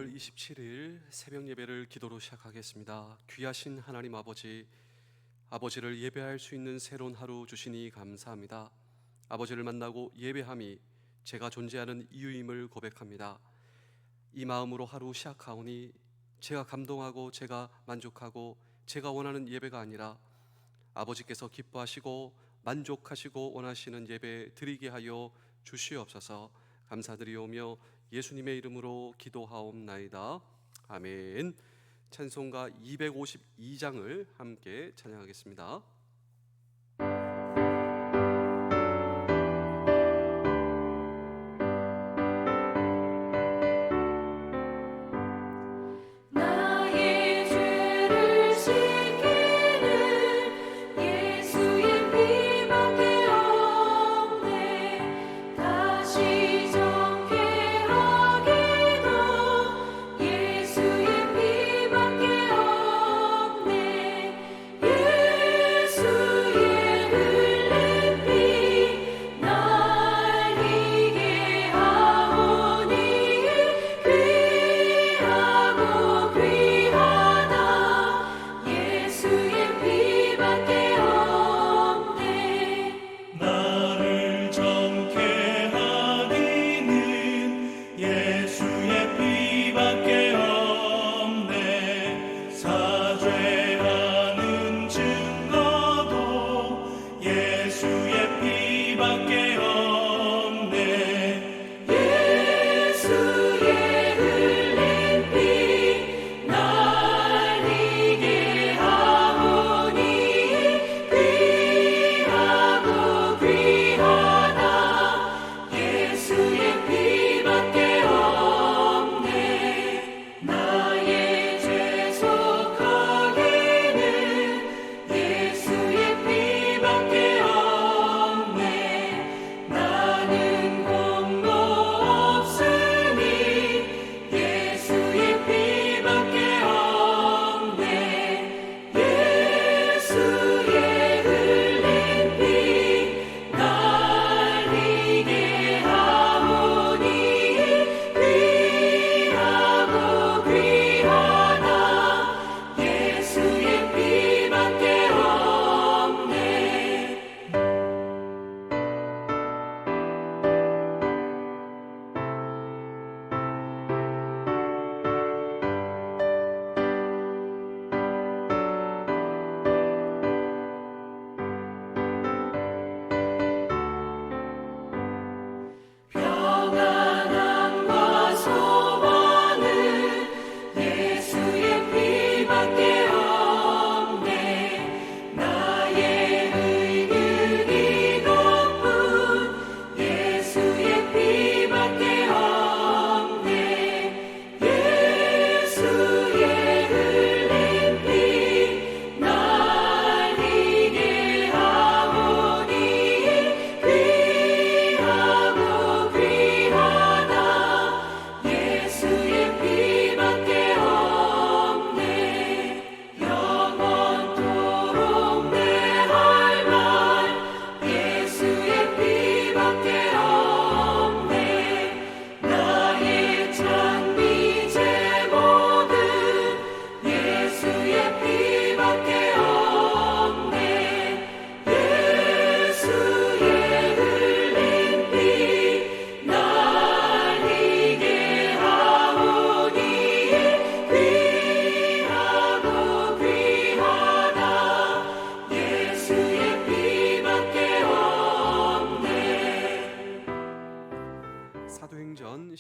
5월 27일 새벽 예배를 기도로 시작하겠습니다. 귀하신 하나님 아버지, 아버지를 예배할 수 있는 새로운 하루 주시니 감사합니다. 아버지를 만나고 예배함이 제가 존재하는 이유임을 고백합니다. 이 마음으로 하루 시작하오니 제가 감동하고 제가 만족하고 제가 원하는 예배가 아니라 아버지께서 기뻐하시고 만족하시고 원하시는 예배 드리게 하여 주시옵소서. 감사드리오며 예수님의 이름으로 기도하옵나이다. 아멘. 찬송가 252장을 함께 찬양하겠습니다. 예수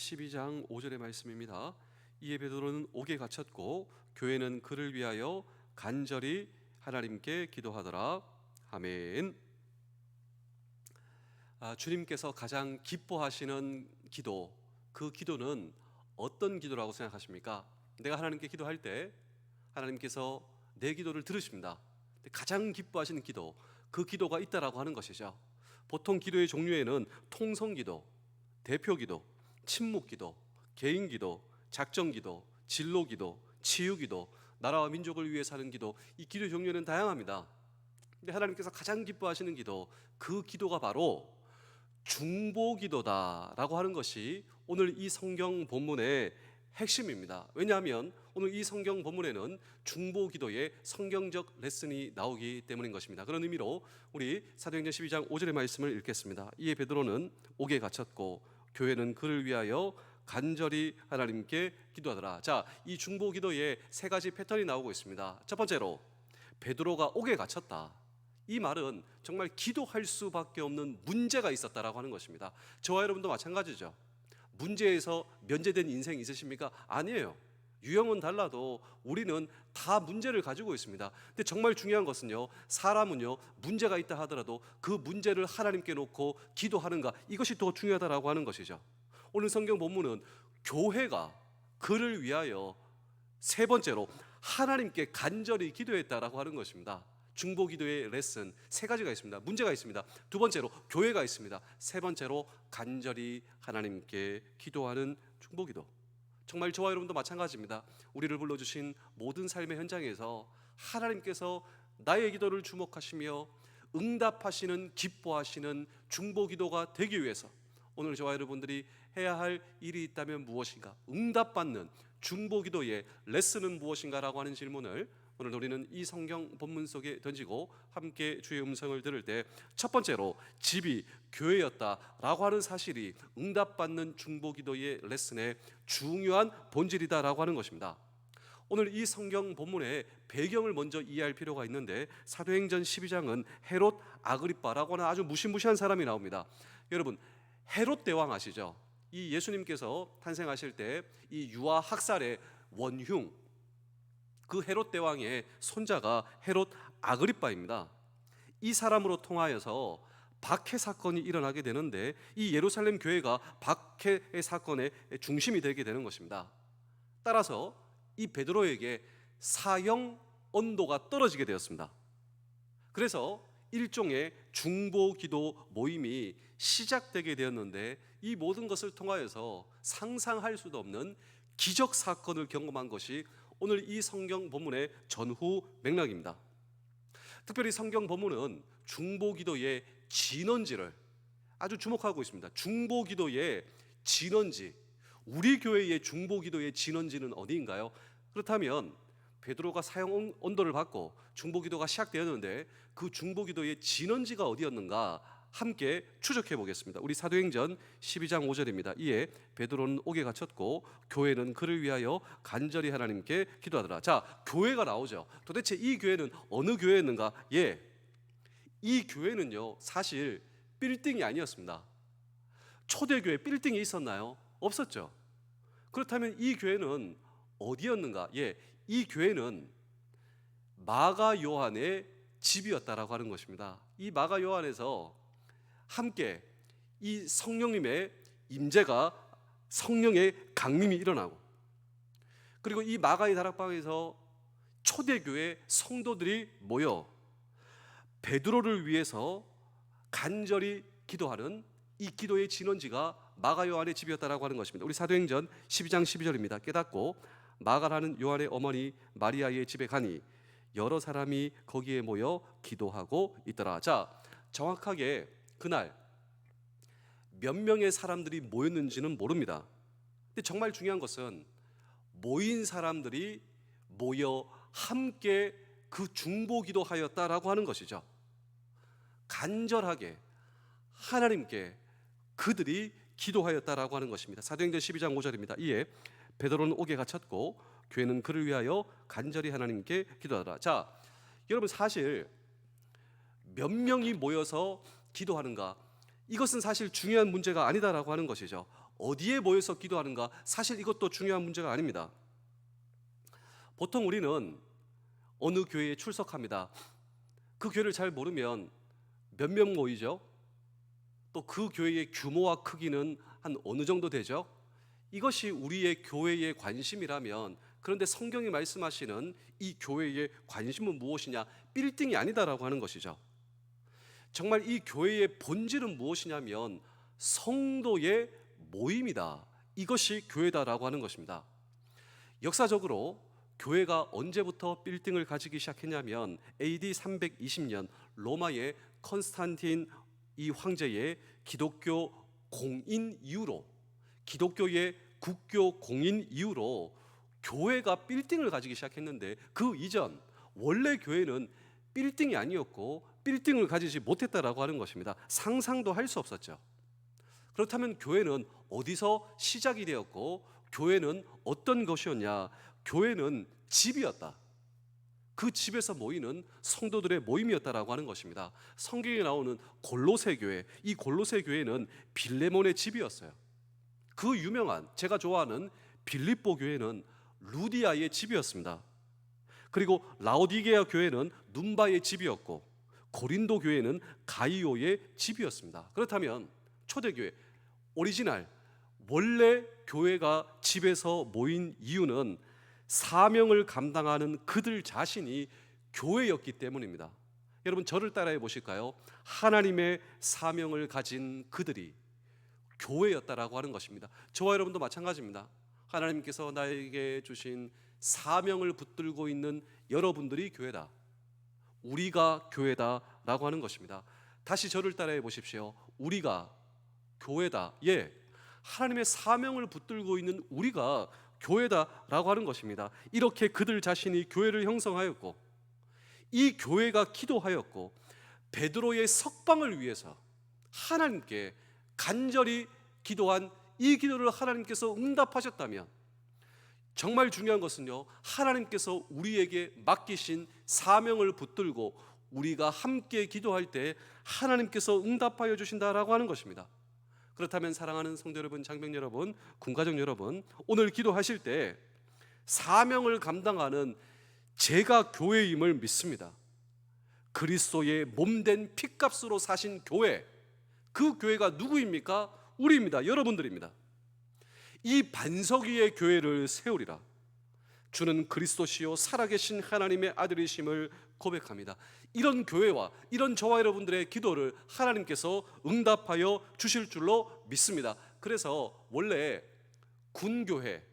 12장 5절의 말씀입니다. 이에 베드로는 옥에 갇혔고 교회는 그를 위하여 간절히 하나님께 기도하더라. 아멘. 주님께서 가장 기뻐하시는 기도, 그 기도는 어떤 기도라고 생각하십니까? 내가 하나님께 기도할 때 하나님께서 내 기도를 들으십니다. 가장 기뻐하시는 기도, 그 기도가 있다라고 하는 것이죠. 보통 기도의 종류에는 통성기도, 대표기도, 침묵기도, 개인기도, 작정기도, 진로기도, 치유기도, 나라와 민족을 위해서 하는 기도, 이 기도의 종류는 다양합니다. 근데 하나님께서 가장 기뻐하시는 기도, 그 기도가 바로 중보기도다라고 하는 것이 오늘 이 성경 본문의 핵심입니다. 왜냐하면 오늘 이 성경 본문에는 중보기도의 성경적 레슨이 나오기 때문인 것입니다. 그런 의미로 우리 사도행전 12장 5절의 말씀을 읽겠습니다. 이에 베드로는 옥에 갇혔고 교회는 그를 위하여 간절히 하나님께 기도하더라. 자, 이 중보기도에 세 가지 패턴이 나오고 있습니다. 첫 번째로 베드로가 옥에 갇혔다. 이 말은 정말 기도할 수밖에 없는 문제가 있었다라고 하는 것입니다. 저와 여러분도 마찬가지죠. 문제에서 면제된 인생 있으십니까? 아니에요. 유형은 달라도 우리는 다 문제를 가지고 있습니다. 근데 정말 중요한 것은요, 사람은요, 문제가 있다 하더라도 그 문제를 하나님께 놓고 기도하는가, 이것이 더 중요하다라고 하는 것이죠. 오늘 성경 본문은 교회가 그를 위하여 세 번째로 하나님께 간절히 기도했다라고 하는 것입니다. 중보기도의 레슨 세 가지가 있습니다. 문제가 있습니다. 두 번째로 교회가 있습니다. 세 번째로 간절히 하나님께 기도하는 중보기도. 정말 저와 여러분도 마찬가지입니다. 우리를 불러주신 모든 삶의 현장에서 하나님께서 나의 기도를 주목하시며 응답하시는, 기뻐하시는 중보기도가 되기 위해서 오늘 저와 여러분들이 해야 할 일이 있다면 무엇인가? 응답받는 중보기도의 레슨은 무엇인가라고 하는 질문을 오늘 우리는 이 성경 본문 속에 던지고 함께 주의 음성을 들을 때 첫 번째로 집이 교회였다라고 하는 사실이 응답받는 중보기도의 레슨의 중요한 본질이다라고 하는 것입니다. 오늘 이 성경 본문의 배경을 먼저 이해할 필요가 있는데 사도행전 12장은 헤롯 아그리빠라고 하는 아주 무시무시한 사람이 나옵니다. 여러분, 헤롯 대왕 아시죠? 이 예수님께서 탄생하실 때 이 유아 학살의 원흉, 그 헤롯 대왕의 손자가 헤롯 아그리빠입니다. 이 사람으로 통하여서 박해 사건이 일어나게 되는데 이 예루살렘 교회가 박해 사건의 중심이 되게 되는 것입니다. 따라서 이 베드로에게 사형 언도가 떨어지게 되었습니다. 그래서 일종의 중보기도 모임이 시작되게 되었는데 이 모든 것을 통하여서 상상할 수도 없는 기적 사건을 경험한 것이 오늘 이 성경 본문의 전후 맥락입니다. 특별히 성경 본문은 중보기도의 진원지를 아주 주목하고 있습니다. 중보기도의 진원지, 우리 교회의 중보기도의 진원지는 어디인가요? 그렇다면 베드로가 사형 언도를 받고 중보기도가 시작되었는데 그 중보기도의 진원지가 어디였는가 함께 추적해 보겠습니다. 우리 사도행전 12장 5절입니다. 이에 베드로는 옥에 갇혔고 교회는 그를 위하여 간절히 하나님께 기도하더라. 자, 교회가 나오죠. 도대체 이 교회는 어느 교회였는가? 이 교회는요, 사실 빌딩이 아니었습니다. 초대교회 빌딩이 있었나요? 없었죠. 그렇다면 이 교회는 어디였는가? 이 교회는 마가 요한의 집이었다라고 하는 것입니다. 이 마가 요한에서 함께 이 성령님의 임재가, 성령의 강림이 일어나고, 그리고 이 마가의 다락방에서 초대교회 성도들이 모여 베드로를 위해서 간절히 기도하는 이 기도의 진원지가 마가 요한의 집이었다라고 하는 것입니다. 우리 사도행전 12장 12절입니다. 깨닫고 마가라는 요한의 어머니 마리아의 집에 가니 여러 사람이 거기에 모여 기도하고 있더라. 자, 정확하게 그날 몇 명의 사람들이 모였는지는 모릅니다. 근데 정말 중요한 것은 모인 사람들이 모여 함께 그 중보기도 하였다라고 하는 것이죠. 간절하게 하나님께 그들이 기도하였다라고 하는 것입니다. 사도행전 12장 5절입니다. 이에 베드로는 옥에 갇혔고 교회는 그를 위하여 간절히 하나님께 기도하더라. 자, 여러분, 사실 몇 명이 모여서 기도하는가, 이것은 사실 중요한 문제가 아니다라고 하는 것이죠. 어디에 모여서 기도하는가? 사실 이것도 중요한 문제가 아닙니다. 보통 우리는 어느 교회에 출석합니다. 그 교회를 잘 모르면 몇 명 모이죠? 또 그 교회의 규모와 크기는 한 어느 정도 되죠? 이것이 우리의 교회의 관심이라면, 그런데 성경이 말씀하시는 이 교회의 관심은 무엇이냐? 빌딩이 아니다라고 하는 것이죠. 정말 이 교회의 본질은 무엇이냐면 성도의 모임이다. 이것이 교회다라고 하는 것입니다. 역사적으로 교회가 언제부터 빌딩을 가지기 시작했냐면 AD 320년 로마의 컨스탄틴 이 황제의 기독교 공인 이후로, 기독교의 국교 공인 이후로 교회가 빌딩을 가지기 시작했는데, 그 이전 원래 교회는 빌딩이 아니었고 빌딩을 가지지 못했다라고 하는 것입니다. 상상도 할 수 없었죠. 그렇다면 교회는 어디서 시작이 되었고 교회는 어떤 것이었냐? 교회는 집이었다. 그 집에서 모이는 성도들의 모임이었다라고 하는 것입니다. 성경에 나오는 골로새 교회, 이 골로새 교회는 빌레몬의 집이었어요. 그 유명한, 제가 좋아하는 빌립보 교회는 루디아의 집이었습니다. 그리고 라오디게아 교회는 눈바의 집이었고 고린도 교회는 가이오의 집이었습니다. 그렇다면 초대교회, 오리지널, 원래 교회가 집에서 모인 이유는 사명을 감당하는 그들 자신이 교회였기 때문입니다. 여러분, 저를 따라해 보실까요? 하나님의 사명을 가진 그들이 교회였다라고 하는 것입니다. 저와 여러분도 마찬가지입니다. 하나님께서 나에게 주신 사명을 붙들고 있는 여러분들이 교회다. 우리가 교회다라고 하는 것입니다. 다시 저를 따라해 보십시오. 우리가 교회다. 예, 하나님의 사명을 붙들고 있는 우리가 교회다라고 하는 것입니다. 이렇게 그들 자신이 교회를 형성하였고, 이 교회가 기도하였고, 베드로의 석방을 위해서 하나님께 간절히 기도한 이 기도를 하나님께서 응답하셨다면, 정말 중요한 것은요, 하나님께서 우리에게 맡기신 사명을 붙들고 우리가 함께 기도할 때 하나님께서 응답하여 주신다라고 하는 것입니다. 그렇다면 사랑하는 성도 여러분, 장병 여러분, 군가족 여러분, 오늘 기도하실 때 사명을 감당하는 제가 교회임을 믿습니다. 그리스도의 몸된 피값으로 사신 교회, 그 교회가 누구입니까? 우리입니다. 여러분들입니다. 이 반석 위의 교회를 세우리라. 주는 그리스도시요 살아계신 하나님의 아들이심을 고백합니다. 이런 교회와 이런 저와 여러분들의 기도를 하나님께서 응답하여 주실 줄로 믿습니다. 그래서 원래 군교회,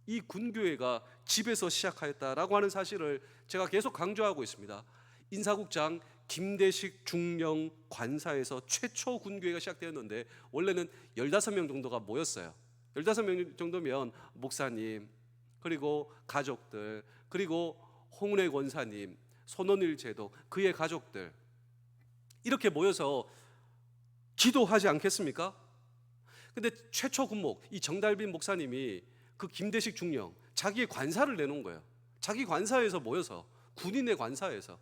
이 군교회가 집에서 시작하였다라고 하는 사실을 제가 계속 강조하고 있습니다. 인사국장 김대식 중령 관사에서 최초 군교회가 시작되었는데, 원래는 15명 정도가 모였어요. 15명 정도면 목사님, 그리고 가족들, 그리고 홍은혜 권사님, 손원일 제독, 그의 가족들, 이렇게 모여서 기도하지 않겠습니까? 근데 최초 군목, 이 정달빈 목사님이 그 김대식 중령, 자기의 관사를 내놓은 거예요. 자기 관사에서 모여서, 군인의 관사에서.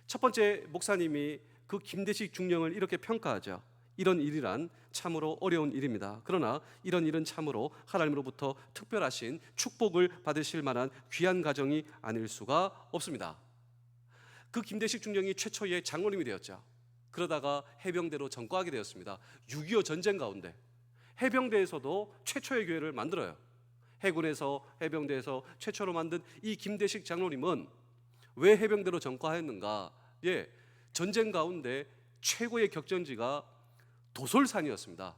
첫 번째 목사님이 그 김대식 중령을 이렇게 평가하죠. 이런 일이란 참으로 어려운 일입니다. 그러나 이런 일은 참으로 하나님으로부터 특별하신 축복을 받으실 만한 귀한 가정이 아닐 수가 없습니다. 그 김대식 중령이 최초의 장로님이 되었죠. 그러다가 해병대로 전과하게 되었습니다. 6.25 전쟁 가운데 해병대에서도 최초의 교회를 만들어요. 해군에서, 해병대에서 최초로 만든 이 김대식 장로님은 왜 해병대로 전과했는가? 예, 전쟁 가운데 최고의 격전지가 도솔산이었습니다.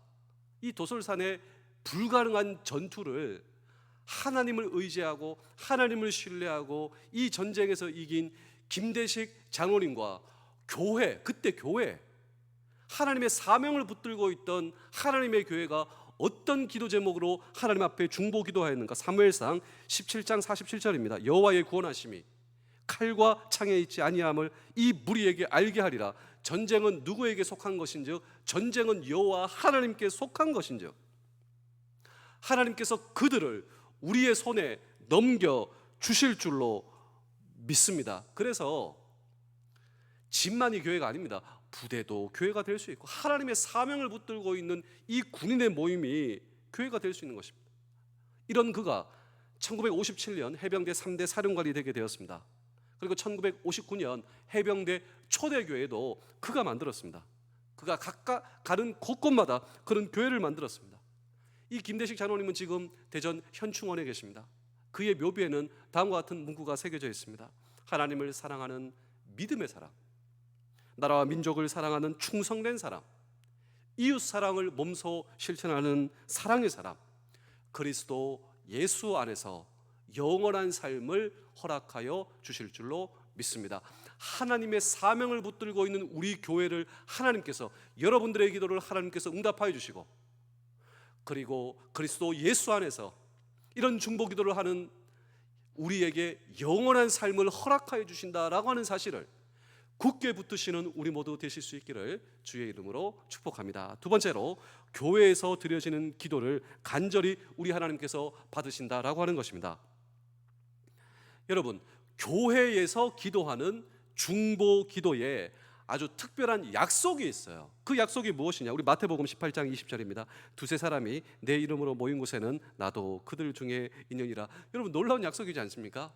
이 도솔산의 불가능한 전투를 하나님을 의지하고 하나님을 신뢰하고 이 전쟁에서 이긴 김대식 장로님과 교회, 그때 교회, 하나님의 사명을 붙들고 있던 하나님의 교회가 어떤 기도 제목으로 하나님 앞에 중보 기도하였는가? 사무엘상 17장 47절입니다. 여호와의 구원하심이 칼과 창에 있지 아니함을 이 무리에게 알게 하리라. 전쟁은 누구에게 속한 것인즉 전쟁은 여호와 하나님께 속한 것인즉 하나님께서 그들을 우리의 손에 넘겨 주실 줄로 믿습니다. 그래서 집만이 교회가 아닙니다. 부대도 교회가 될 수 있고 하나님의 사명을 붙들고 있는 이 군인의 모임이 교회가 될 수 있는 것입니다. 이런 그가 1957년 해병대 3대 사령관이 되게 되었습니다. 그리고 1959년 해병대 초대교회도 그가 만들었습니다. 그가 각각 가는 곳곳마다 그런 교회를 만들었습니다. 이 김대식 장로님은 지금 대전 현충원에 계십니다. 그의 묘비에는 다음과 같은 문구가 새겨져 있습니다. 하나님을 사랑하는 믿음의 사람, 나라와 민족을 사랑하는 충성된 사람, 이웃 사랑을 몸소 실천하는 사랑의 사람, 그리스도 예수 안에서 영원한 삶을 허락하여 주실 줄로 믿습니다. 하나님의 사명을 붙들고 있는 우리 교회를 하나님께서, 여러분들의 기도를 하나님께서 응답하여 주시고, 그리고 그리스도 예수 안에서 이런 중보 기도를 하는 우리에게 영원한 삶을 허락하여 주신다라고 하는 사실을 굳게 붙드시는 우리 모두 되실 수 있기를 주의 이름으로 축복합니다. 두 번째로, 교회에서 드려지는 기도를 간절히 우리 하나님께서 받으신다라고 하는 것입니다. 여러분, 교회에서 기도하는 중보 기도에 아주 특별한 약속이 있어요. 그 약속이 무엇이냐? 우리 마태복음 18장 20절입니다. 두세 사람이 내 이름으로 모인 곳에는 나도 그들 중에 있느니라. 여러분, 놀라운 약속이지 않습니까?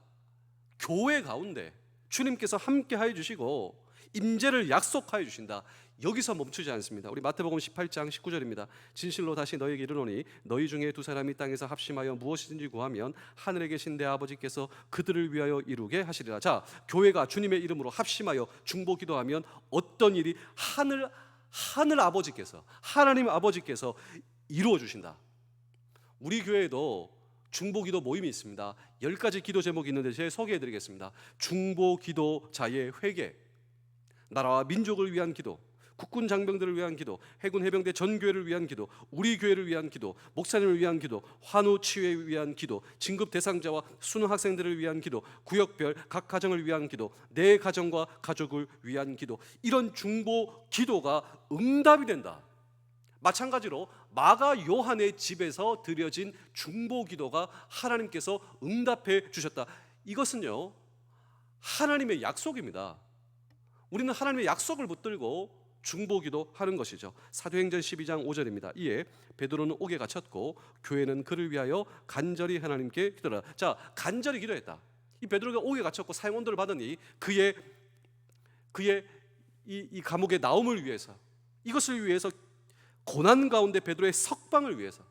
교회 가운데 주님께서 함께 하여 주시고 임재를 약속하여 주신다. 여기서 멈추지 않습니다. 우리 마태복음 18장 19절입니다. 진실로 다시 너희에게 이르노니 너희 중에 두 사람이 땅에서 합심하여 무엇이든지 구하면 하늘에 계신 내 아버지께서 그들을 위하여 이루게 하시리라. 자, 교회가 주님의 이름으로 합심하여 중보 기도하면 어떤 일이 하늘 아버지께서, 하나님 아버지께서 이루어 주신다. 우리 교회에도 중보기도 모임이 있습니다. 10가지 기도 제목이 있는데 제가 소개해드리겠습니다. 중보기도자의 회개, 나라와 민족을 위한 기도, 국군 장병들을 위한 기도, 해군 해병대 전교회를 위한 기도, 우리 교회를 위한 기도, 목사님을 위한 기도, 환우 치유를 위한 기도, 진급 대상자와 수능 학생들을 위한 기도, 구역별 각 가정을 위한 기도, 내 가정과 가족을 위한 기도. 이런 중보 기도가 응답이 된다. 마찬가지로 마가 요한의 집에서 드려진 중보 기도가 하나님께서 응답해 주셨다. 이것은요, 하나님의 약속입니다. 우리는 하나님의 약속을 붙들고 중보 기도하는 것이죠. 사도행전 12장 5절입니다. 이에 베드로는 옥에 갇혔고 교회는 그를 위하여 간절히 하나님께 기도하라. 자, 간절히 기도했다. 이 베드로가 옥에 갇혔고 사형언도를 받으니 그의 이 감옥의 나옴을 위해서, 이것을 위해서, 고난 가운데 베드로의 석방을 위해서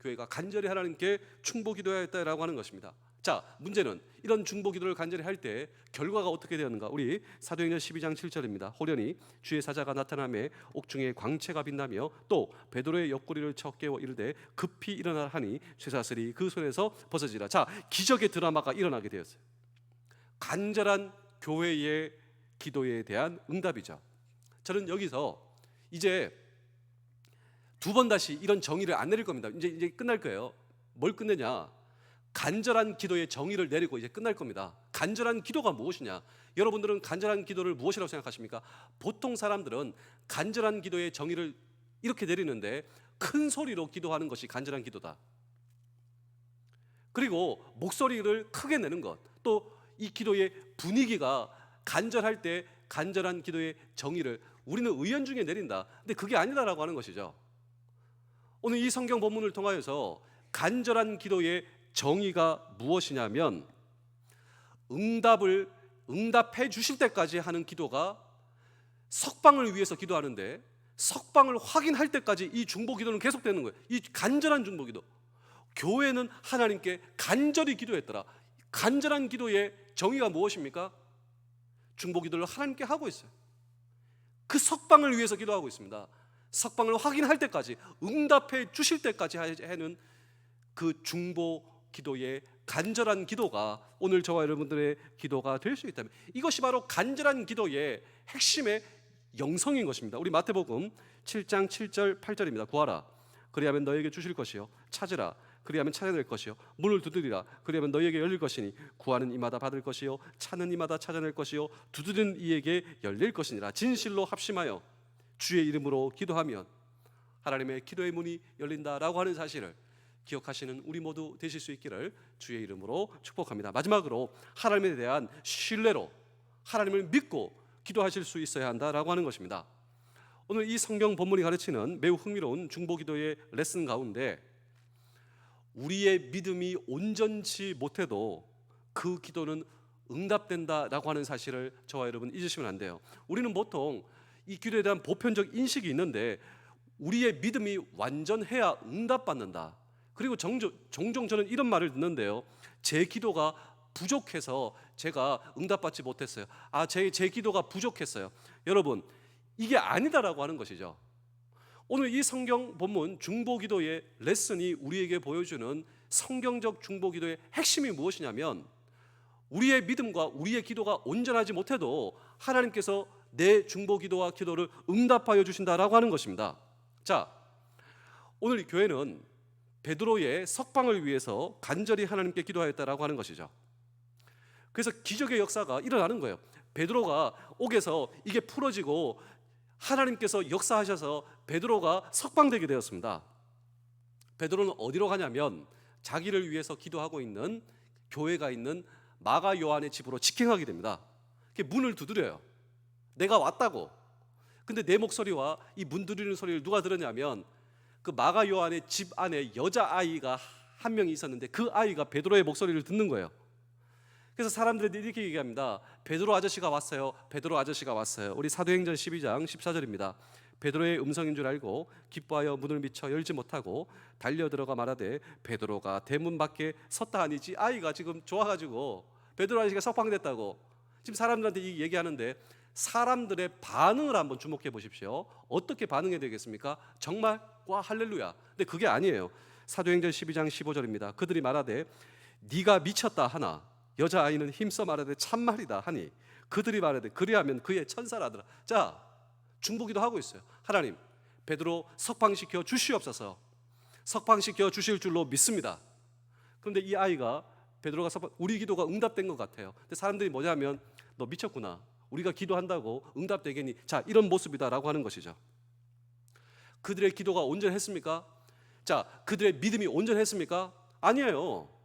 교회가 간절히 하나님께 중보 기도하였다라고 하는 것입니다. 자, 문제는 이런 중보 기도를 간절히 할 때 결과가 어떻게 되었는가? 우리 사도행전 12장 7절입니다. 호련히 주의 사자가 나타나매 옥중에 광채가 빛나며 또 베드로의 옆구리를 쳐 깨워 이르되 급히 일어나라 하니 쇠사슬이 그 손에서 벗어지라. 자, 기적의 드라마가 일어나게 되었어요. 간절한 교회의 기도에 대한 응답이죠. 저는 여기서 이제 두 번 다시 이런 정의를 안 내릴 겁니다. 이제 끝날 거예요. 뭘 끝내냐? 간절한 기도의 정의를 내리고 이제 끝날 겁니다. 간절한 기도가 무엇이냐? 여러분들은 간절한 기도를 무엇이라고 생각하십니까? 보통 사람들은 간절한 기도의 정의를 이렇게 내리는데, 큰 소리로 기도하는 것이 간절한 기도다. 그리고 목소리를 크게 내는 것, 또 이 기도의 분위기가 간절할 때 간절한 기도의 정의를 우리는 의연중에 내린다. 근데 그게 아니다라고 하는 것이죠. 오늘 이 성경 본문을 통하여서 간절한 기도의 정의가 무엇이냐면, 응답해 주실 때까지 하는 기도가 석방을 위해서 기도하는데, 석방을 확인할 때까지 이 중보 기도는 계속되는 거예요. 이 간절한 중보 기도. 교회는 하나님께 간절히 기도했더라. 간절한 기도의 정의가 무엇입니까? 중보 기도를 하나님께 하고 있어요. 그 석방을 위해서 기도하고 있습니다. 석방을 확인할 때까지, 응답해 주실 때까지 하는 그 중보 기도의 간절한 기도가 오늘 저와 여러분들의 기도가 될 수 있다면, 이것이 바로 간절한 기도의 핵심의 영성인 것입니다. 우리 마태복음 7장 7절 8절입니다. 구하라 그리하면 너에게 주실 것이요, 찾으라 그리하면 찾아낼 것이요, 문을 두드리라 그리하면 너희에게 열릴 것이니 구하는 이마다 받을 것이요, 찾는 이마다 찾아낼 것이요, 두드리는 이에게 열릴 것이니라. 진실로 합심하여 주의 이름으로 기도하면 하나님의 기도의 문이 열린다라고 하는 사실을 기억하시는 우리 모두 되실 수 있기를 주의 이름으로 축복합니다. 마지막으로 하나님에 대한 신뢰로 하나님을 믿고 기도하실 수 있어야 한다라고 하는 것입니다. 오늘 이 성경 본문이 가르치는 매우 흥미로운 중보 기도의 레슨 가운데 우리의 믿음이 온전치 못해도 그 기도는 응답된다라고 하는 사실을 저와 여러분 잊으시면 안 돼요. 우리는 보통 이 기도에 대한 보편적 인식이 있는데 우리의 믿음이 완전해야 응답받는다. 그리고 종종 저는 이런 말을 듣는데요. 제 기도가 부족해서 제가 응답받지 못했어요. 제 기도가 부족했어요. 여러분, 이게 아니다라고 하는 것이죠. 오늘 이 성경 본문 중보기도의 레슨이 우리에게 보여주는 성경적 중보기도의 핵심이 무엇이냐면 우리의 믿음과 우리의 기도가 온전하지 못해도 하나님께서 내 중보기도와 기도를 응답하여 주신다라고 하는 것입니다. 자, 오늘 교회는 베드로의 석방을 위해서 간절히 하나님께 기도하였다라고 하는 것이죠. 그래서 기적의 역사가 일어나는 거예요. 베드로가 옥에서 이게 풀어지고 하나님께서 역사하셔서 베드로가 석방되게 되었습니다. 베드로는 어디로 가냐면 자기를 위해서 기도하고 있는 교회가 있는 마가 요한의 집으로 직행하게 됩니다. 문을 두드려요. 내가 왔다고. 근데 내 목소리와 이 문 두드리는 소리를 누가 들었냐면 그 마가 요한의 집 안에 여자아이가 한 명이 있었는데 그 아이가 베드로의 목소리를 듣는 거예요. 그래서 사람들이 이렇게 얘기합니다. 베드로 아저씨가 왔어요. 베드로 아저씨가 왔어요. 우리 사도행전 12장 14절입니다. 베드로의 음성인 줄 알고 기뻐하여 문을 미쳐 열지 못하고 달려들어가 말하되 베드로가 대문 밖에 섰다 하니지. 아이가 지금 좋아가지고 베드로 아저씨가 석방됐다고 지금 사람들한테 얘기하는데 사람들의 반응을 한번 주목해 보십시오. 어떻게 반응해야 되겠습니까? 정말 와 할렐루야. 근데 그게 아니에요. 사도행전 12장 15절입니다. 그들이 말하되 네가 미쳤다 하나 여자아이는 힘써 말하되 참말이다 하니 그들이 말하되 그리하면 그의 천사라더라. 자, 중보기도 하고 있어요. 하나님, 베드로 석방시켜 주시옵소서. 석방시켜 주실 줄로 믿습니다. 그런데 이 아이가 베드로가 우리 기도가 응답된 것 같아요. 근데 사람들이 뭐냐면 너 미쳤구나. 우리가 기도한다고 응답되겠니? 자, 이런 모습이다라고 하는 것이죠. 그들의 기도가 온전했습니까? 자, 그들의 믿음이 온전했습니까? 아니에요.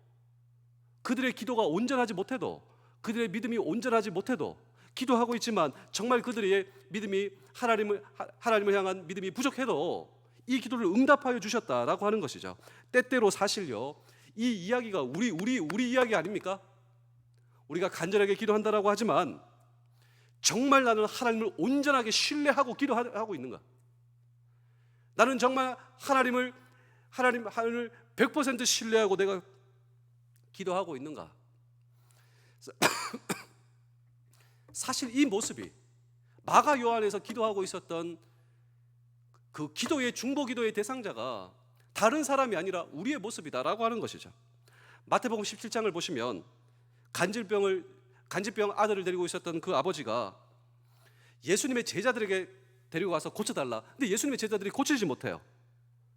그들의 기도가 온전하지 못해도, 그들의 믿음이 온전하지 못해도 기도하고 있지만 정말 그들의 믿음이 하나님을 향한 믿음이 부족해도 이 기도를 응답하여 주셨다라고 하는 것이죠. 때때로 사실요, 이 이야기가 우리 이야기 아닙니까? 우리가 간절하게 기도한다라고 하지만 정말 나는 하나님을 온전하게 신뢰하고 기도하고 있는가? 나는 정말 하나님을 100% 신뢰하고 내가 기도하고 있는가? 사실 이 모습이 마가 요한에서 기도하고 있었던 그 기도의 중보기도의 대상자가 다른 사람이 아니라 우리의 모습이다라고 하는 것이죠. 마태복음 17장을 보시면 간질병 아들을 데리고 있었던 그 아버지가 예수님의 제자들에게 데리고 가서 고쳐달라. 근데 예수님의 제자들이 고치지 못해요.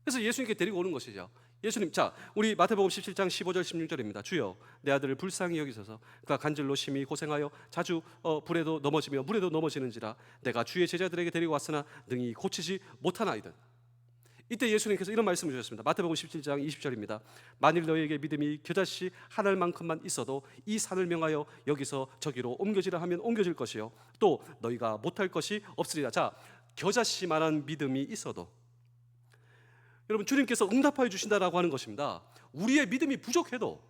그래서 예수님께 데리고 오는 것이죠. 예수님, 자, 우리 마태복음 17장 15절 16절입니다. 주여, 내 아들을 불쌍히 여기소서. 그가 간질로 심히 고생하여 자주 불에도 넘어지며 물에도 넘어지는지라. 내가 주의 제자들에게 데리고 왔으나 능히 고치지 못하나이다. 이때 예수님께서 이런 말씀을 주셨습니다. 마태복음 17장 20절입니다. 만일 너희에게 믿음이 겨자씨 한 알만큼만 있어도 이 산을 명하여 여기서 저기로 옮겨지라 하면 옮겨질 것이요 또 너희가 못할 것이 없으리라. 자, 겨자씨만한 믿음이 있어도 여러분 주님께서 응답하여 주신다라고 하는 것입니다. 우리의 믿음이 부족해도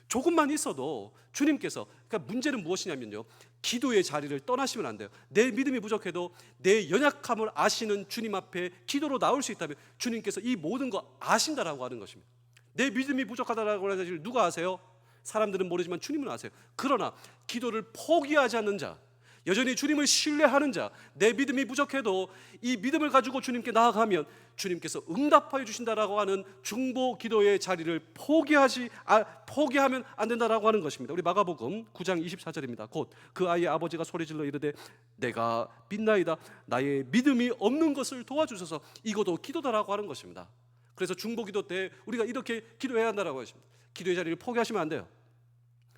조금만 있어도 주님께서, 그러니까 문제는 무엇이냐면요, 기도의 자리를 떠나시면 안 돼요. 내 믿음이 부족해도 내 연약함을 아시는 주님 앞에 기도로 나올 수 있다면 주님께서 이 모든 거 아신다라고 하는 것입니다. 내 믿음이 부족하다라고 하는 사실을 누가 아세요? 사람들은 모르지만 주님은 아세요. 그러나 기도를 포기하지 않는 자, 여전히 주님을 신뢰하는 자, 내 믿음이 부족해도 이 믿음을 가지고 주님께 나아가면 주님께서 응답하여 주신다라고 하는 중보 기도의 자리를 포기하면 안 된다라고 하는 것입니다. 우리 마가복음 9장 24절입니다. 곧 그 아이의 아버지가 소리질러 이르되 내가 믿나이다. 나의 믿음이 없는 것을 도와주소서. 이것도 기도다라고 하는 것입니다. 그래서 중보 기도 때 우리가 이렇게 기도해야 한다라고 하십니다. 기도의 자리를 포기하시면 안 돼요.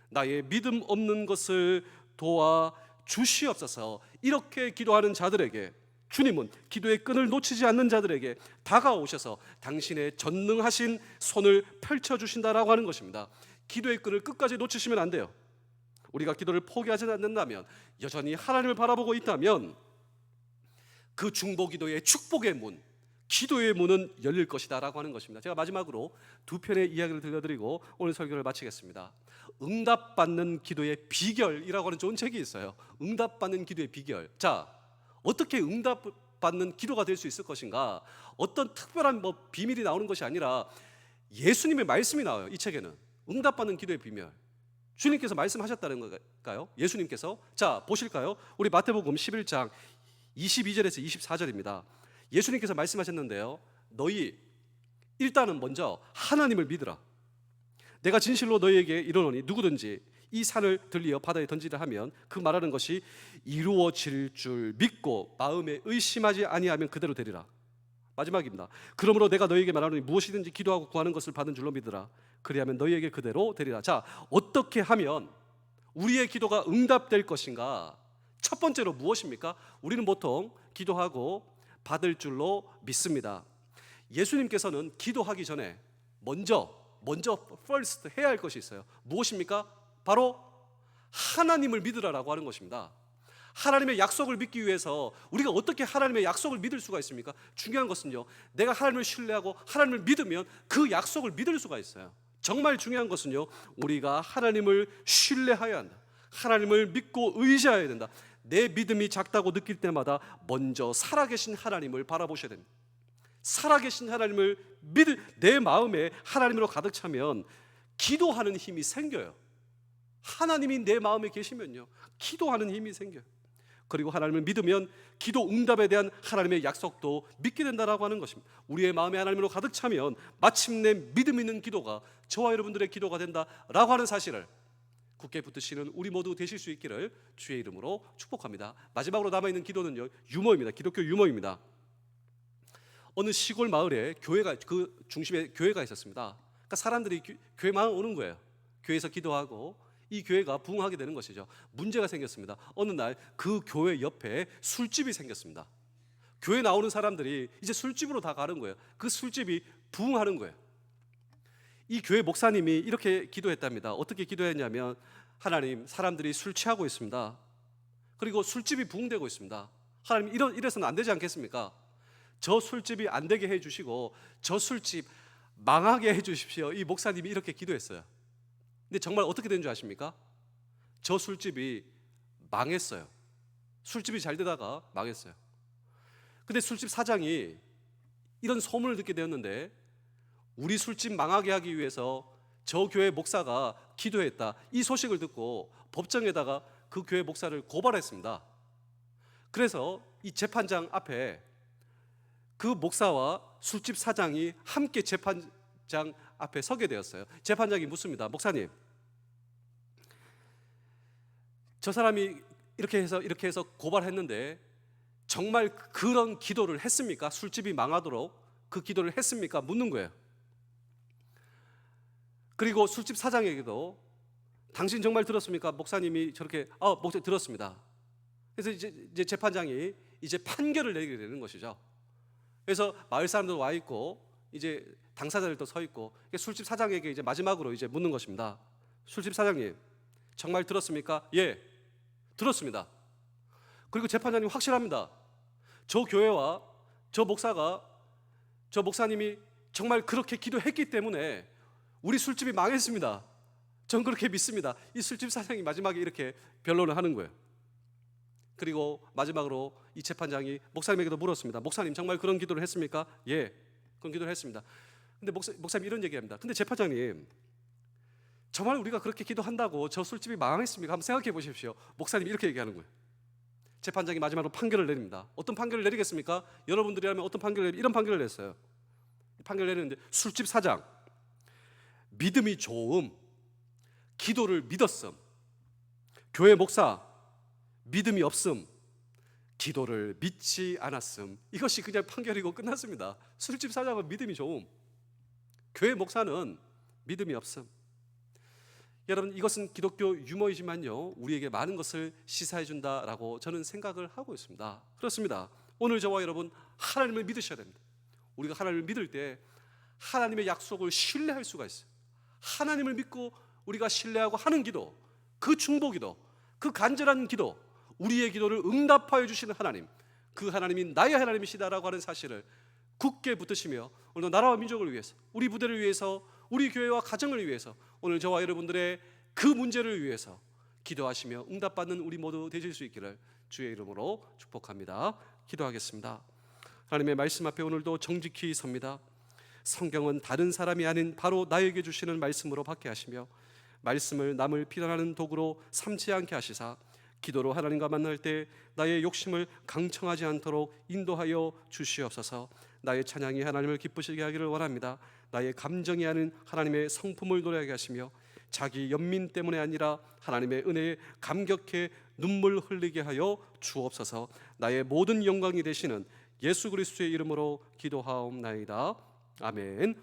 나의 믿음 없는 것을 도와 주시옵소서. 이렇게 기도하는 자들에게 주님은 기도의 끈을 놓치지 않는 자들에게 다가오셔서 당신의 전능하신 손을 펼쳐주신다라고 하는 것입니다. 기도의 끈을 끝까지 놓치시면 안 돼요. 우리가 기도를 포기하지 않는다면, 여전히 하나님을 바라보고 있다면 그 중보 기도의 축복의 문, 기도의 문은 열릴 것이다 라고 하는 것입니다. 제가 마지막으로 두 편의 이야기를 들려드리고 오늘 설교를 마치겠습니다. 응답받는 기도의 비결이라고 하는 좋은 책이 있어요. 응답받는 기도의 비결. 자, 어떻게 응답받는 기도가 될 수 있을 것인가? 어떤 특별한 비밀이 나오는 것이 아니라 예수님의 말씀이 나와요. 이 책에는 응답받는 기도의 비밀. 주님께서 말씀하셨다는 걸까요? 예수님께서. 자, 보실까요? 우리 마태복음 11장 22절에서 24절입니다. 예수님께서 말씀하셨는데요, 너희 일단은 먼저 하나님을 믿으라. 내가 진실로 너희에게 이르노니 누구든지 이 산을 들리어 바다에 던지라 하면 그 말하는 것이 이루어질 줄 믿고 마음에 의심하지 아니하면 그대로 되리라. 마지막입니다. 그러므로 내가 너희에게 말하노니 무엇이든지 기도하고 구하는 것을 받은 줄로 믿으라. 그리하면 너희에게 그대로 되리라. 자, 어떻게 하면 우리의 기도가 응답될 것인가? 첫 번째로 무엇입니까? 우리는 보통 기도하고 받을 줄로 믿습니다. 예수님께서는 기도하기 전에 먼저 first 해야 할 것이 있어요. 무엇입니까? 바로 하나님을 믿으라라고 하는 것입니다. 하나님의 약속을 믿기 위해서 우리가 어떻게 하나님의 약속을 믿을 수가 있습니까? 중요한 것은요, 내가 하나님을 신뢰하고 하나님을 믿으면 그 약속을 믿을 수가 있어요. 정말 중요한 것은요, 우리가 하나님을 신뢰해야 한다. 하나님을 믿고 의지해야 된다. 내 믿음이 작다고 느낄 때마다 먼저 살아계신 하나님을 바라보셔야 됩니다. 살아계신 하나님을 믿을 내 마음에 하나님으로 가득 차면 기도하는 힘이 생겨요. 하나님이 내 마음에 계시면요, 기도하는 힘이 생겨요. 그리고 하나님을 믿으면 기도 응답에 대한 하나님의 약속도 믿게 된다라고 하는 것입니다. 우리의 마음에 하나님으로 가득 차면 마침내 믿음 있는 기도가 저와 여러분들의 기도가 된다라고 하는 사실을 굳게 붙드시는 우리 모두 되실 수 있기를 주의 이름으로 축복합니다. 마지막으로 남아있는 기도는요, 유머입니다. 기독교 유머입니다. 어느 시골 마을에 교회가, 그 중심에 교회가 있었습니다. 그러니까 사람들이 교회만 오는 거예요. 교회에서 기도하고 이 교회가 부흥하게 되는 것이죠. 문제가 생겼습니다. 어느 날 그 교회 옆에 술집이 생겼습니다. 교회 나오는 사람들이 이제 술집으로 다 가는 거예요. 그 술집이 부흥하는 거예요. 이 교회 목사님이 이렇게 기도했답니다. 어떻게 기도했냐면, 하나님, 사람들이 술 취하고 있습니다. 그리고 술집이 부흥되고 있습니다. 하나님, 이래서는 안 되지 않겠습니까? 저 술집이 안 되게 해주시고 저 술집 망하게 해주십시오. 이 목사님이 이렇게 기도했어요. 근데 정말 어떻게 된 줄 아십니까? 저 술집이 망했어요. 술집이 잘 되다가 망했어요. 근데 술집 사장이 이런 소문을 듣게 되었는데, 우리 술집 망하게 하기 위해서 저 교회 목사가 기도했다, 이 소식을 듣고 법정에다가 그 교회 목사를 고발했습니다. 그래서 이 재판장 앞에 그 목사와 술집 사장이 함께 재판장 앞에 서게 되었어요. 재판장이 묻습니다. 목사님, 저 사람이 이렇게 해서 고발했는데 정말 그런 기도를 했습니까? 술집이 망하도록 그 기도를 했습니까? 묻는 거예요. 그리고 술집 사장에게도 당신 정말 들었습니까? 목사님이 저렇게 목사 들었습니다. 그래서 이제 재판장이 이제 판결을 내리게 되는 것이죠. 그래서 마을 사람들 와 있고 이제 당사자들도 서 있고, 술집 사장에게 이제 마지막으로 이제 묻는 것입니다. 술집 사장님, 정말 들었습니까? 예, 들었습니다. 그리고 재판장님 확실합니다. 저 교회와 저 목사님이 정말 그렇게 기도했기 때문에 우리 술집이 망했습니다. 전 그렇게 믿습니다. 이 술집 사장이 마지막에 이렇게 변론을 하는 거예요. 그리고 마지막으로 이 재판장이 목사님에게도 물었습니다. 목사님, 정말 그런 기도를 했습니까? 예, 그런 기도를 했습니다. 근데 목사님 이런 얘기합니다. 근데 재판장님, 정말 우리가 그렇게 기도한다고 저 술집이 망했습니까? 한번 생각해 보십시오. 목사님이 이렇게 얘기하는 거예요. 재판장이 마지막으로 판결을 내립니다. 어떤 판결을 내리겠습니까? 여러분들이라면 어떤 판결을 이런 판결을 냈어요. 판결을 내리는데, 술집 사장, 믿음이 좋음, 기도를 믿었음. 교회 목사, 믿음이 없음, 기도를 믿지 않았음. 이것이 그냥 판결이고 끝났습니다. 술집 사장은 믿음이 좋음, 교회 목사는 믿음이 없음. 여러분, 이것은 기독교 유머이지만요, 우리에게 많은 것을 시사해 준다라고 저는 생각을 하고 있습니다. 그렇습니다. 오늘 저와 여러분, 하나님을 믿으셔야 됩니다. 우리가 하나님을 믿을 때 하나님의 약속을 신뢰할 수가 있어요. 하나님을 믿고 우리가 신뢰하고 하는 기도, 그 중보기도, 그 간절한 기도, 우리의 기도를 응답하여 주시는 하나님, 그 하나님이 나의 하나님이시다라고 하는 사실을 굳게 붙드시며 오늘도 나라와 민족을 위해서, 우리 부대를 위해서, 우리 교회와 가정을 위해서, 오늘 저와 여러분들의 그 문제를 위해서 기도하시며 응답받는 우리 모두 되실 수 있기를 주의 이름으로 축복합니다. 기도하겠습니다. 하나님의 말씀 앞에 오늘도 정직히 섭니다. 성경은 다른 사람이 아닌 바로 나에게 주시는 말씀으로 받게 하시며 말씀을 남을 비난하는 도구로 삼지 않게 하시사 기도로 하나님과 만날 때 나의 욕심을 강청하지 않도록 인도하여 주시옵소서. 나의 찬양이 하나님을 기쁘시게 하기를 원합니다. 나의 감정이 아닌 하나님의 성품을 노래하게 하시며 자기 연민 때문에 아니라 하나님의 은혜에 감격해 눈물 흘리게 하여 주옵소서. 나의 모든 영광이 되시는 예수 그리스도의 이름으로 기도하옵나이다. 아멘.